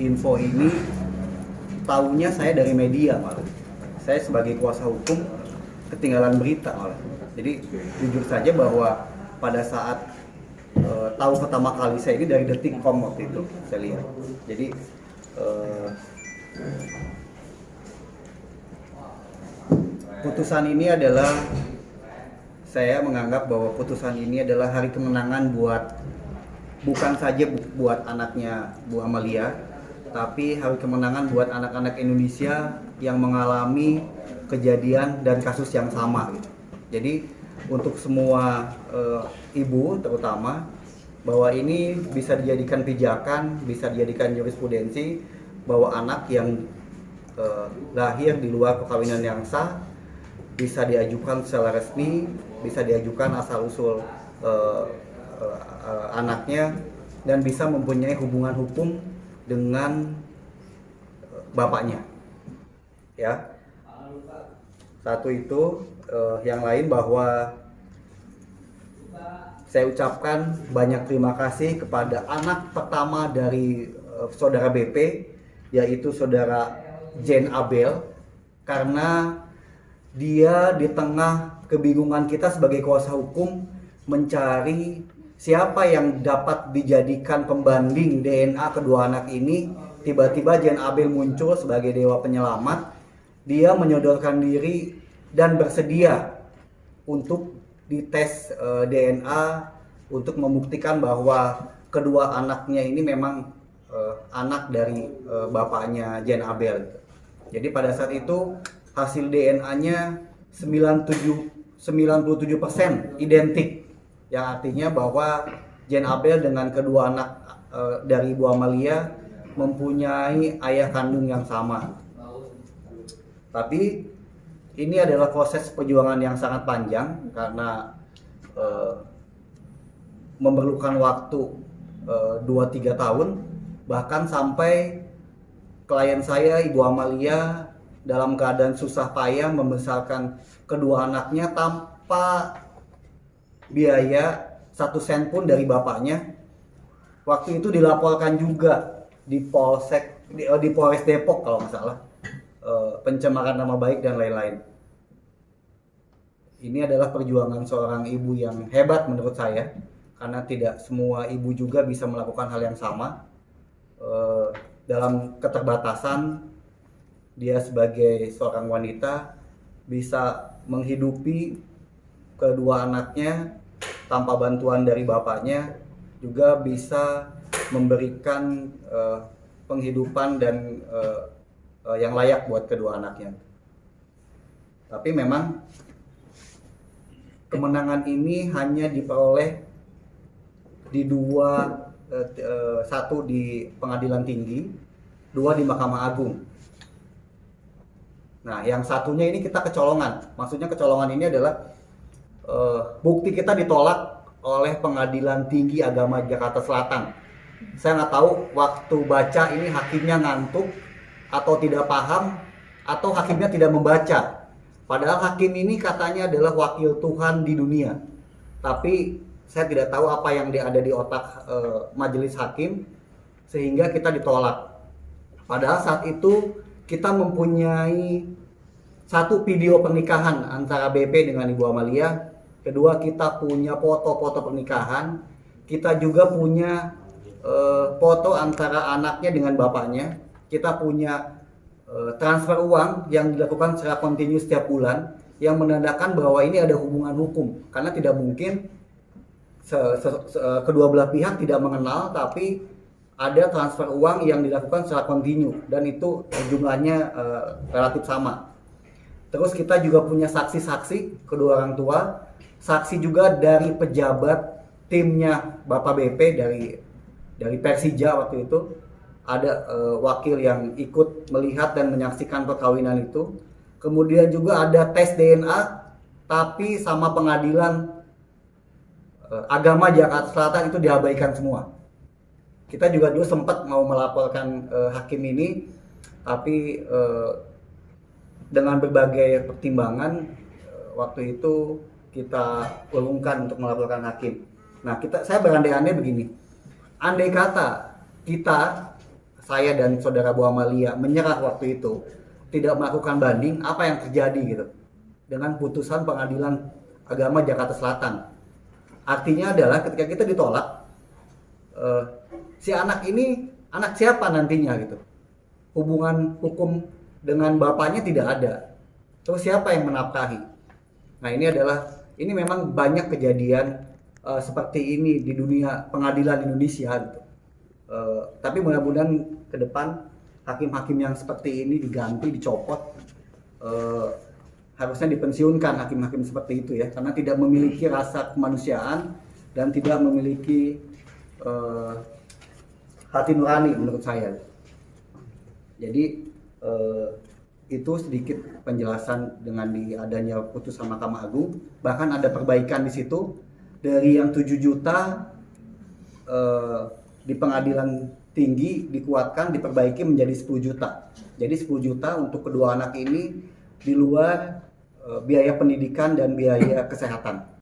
info ini taunya saya dari media malah. Saya sebagai kuasa hukum ketinggalan berita malah. Jadi jujur saja bahwa pada saat tahu pertama kali saya ini dari Detikcom waktu itu saya lihat. Jadi putusan ini adalah, saya menganggap bahwa putusan ini adalah hari kemenangan bukan saja buat anaknya Bu Amalia, tapi hari kemenangan buat anak-anak Indonesia yang mengalami kejadian dan kasus yang sama. Jadi untuk semua ibu terutama, bahwa ini bisa dijadikan pijakan, bisa dijadikan jurisprudensi bahwa anak yang lahir di luar perkawinan yang sah bisa diajukan secara resmi, bisa diajukan asal-usul anaknya, dan bisa mempunyai hubungan hukum dengan bapaknya. Ya, satu itu. Yang lain bahwa saya ucapkan banyak terima kasih kepada anak pertama dari saudara BP, yaitu saudara Jane Abel, karena dia di tengah kebingungan kita sebagai kuasa hukum mencari siapa yang dapat dijadikan pembanding DNA kedua anak ini. Tiba-tiba Jane Abel muncul sebagai dewa penyelamat. Dia menyodorkan diri dan bersedia untuk dites DNA untuk membuktikan bahwa kedua anaknya ini memang anak dari bapaknya Jane Abel. Jadi pada saat itu hasil DNA-nya 97% identik, yang artinya bahwa Jane Abel dengan kedua anak dari Ibu Amalia mempunyai ayah kandung yang sama. Tapi ini adalah proses perjuangan yang sangat panjang karena memerlukan waktu 2-3 tahun, bahkan sampai klien saya Ibu Amalia dalam keadaan susah payah membesarkan kedua anaknya tanpa biaya 1 sen pun dari bapaknya. Waktu itu dilaporkan juga di Polres Depok kalau nggak salah, pencemaran nama baik dan lain-lain. Ini adalah perjuangan seorang ibu yang hebat menurut saya, karena tidak semua ibu juga bisa melakukan hal yang sama. Dalam keterbatasan dia sebagai seorang wanita bisa menghidupi kedua anaknya tanpa bantuan dari bapaknya, juga bisa memberikan penghidupan dan yang layak buat kedua anaknya. Tapi memang kemenangan ini hanya diperoleh di satu di Pengadilan Tinggi, 2 di Mahkamah Agung. Nah, yang satunya ini kita kecolongan. Maksudnya kecolongan ini adalah bukti kita ditolak oleh Pengadilan Tinggi Agama Jakarta Selatan. Saya nggak tahu waktu baca ini hakimnya ngantuk atau tidak paham, atau hakimnya tidak membaca. Padahal hakim ini katanya adalah wakil Tuhan di dunia. Tapi saya tidak tahu apa yang ada di otak majelis hakim sehingga kita ditolak. Padahal saat itu kita mempunyai satu video pernikahan antara BP dengan Ibu Amalia. Kedua, kita punya foto-foto pernikahan. Kita juga punya foto antara anaknya dengan bapaknya. Kita punya transfer uang yang dilakukan secara kontinu setiap bulan, yang menandakan bahwa ini ada hubungan hukum, karena tidak mungkin kedua belah pihak tidak mengenal tapi ada transfer uang yang dilakukan secara kontinu, dan itu jumlahnya relatif sama. Terus kita juga punya saksi-saksi kedua orang tua, saksi juga dari pejabat timnya Bapak BP dari Persija waktu itu. Ada wakil yang ikut melihat dan menyaksikan perkawinan itu. Kemudian juga ada tes DNA, tapi sama Pengadilan Agama Jakarta Selatan itu diabaikan semua. Kita juga dulu sempat mau melaporkan hakim ini, tapi dengan berbagai pertimbangan waktu itu kita urungkan untuk melaporkan hakim. Nah, saya berandai-andai begini. Andai kata kita saya dan saudara Bu Amalia menyerah waktu itu, tidak melakukan banding, apa yang terjadi gitu dengan putusan Pengadilan Agama Jakarta Selatan. Artinya adalah ketika kita ditolak, si anak ini anak siapa nantinya gitu. Hubungan hukum dengan bapaknya tidak ada. Terus siapa yang menafkahi? Nah ini memang banyak kejadian seperti ini di dunia pengadilan Indonesia gitu. Tapi mudah-mudahan ke depan hakim-hakim yang seperti ini diganti, dicopot, harusnya dipensiunkan hakim-hakim seperti itu ya, karena tidak memiliki rasa kemanusiaan dan tidak memiliki hati nurani menurut saya. Jadi itu sedikit penjelasan dengan adanya putusan Mahkamah Agung. Bahkan ada perbaikan di situ dari yang 7 juta di pengadilan tinggi dikuatkan, diperbaiki menjadi 10 juta. Jadi 10 juta untuk kedua anak ini di luar biaya pendidikan dan biaya kesehatan.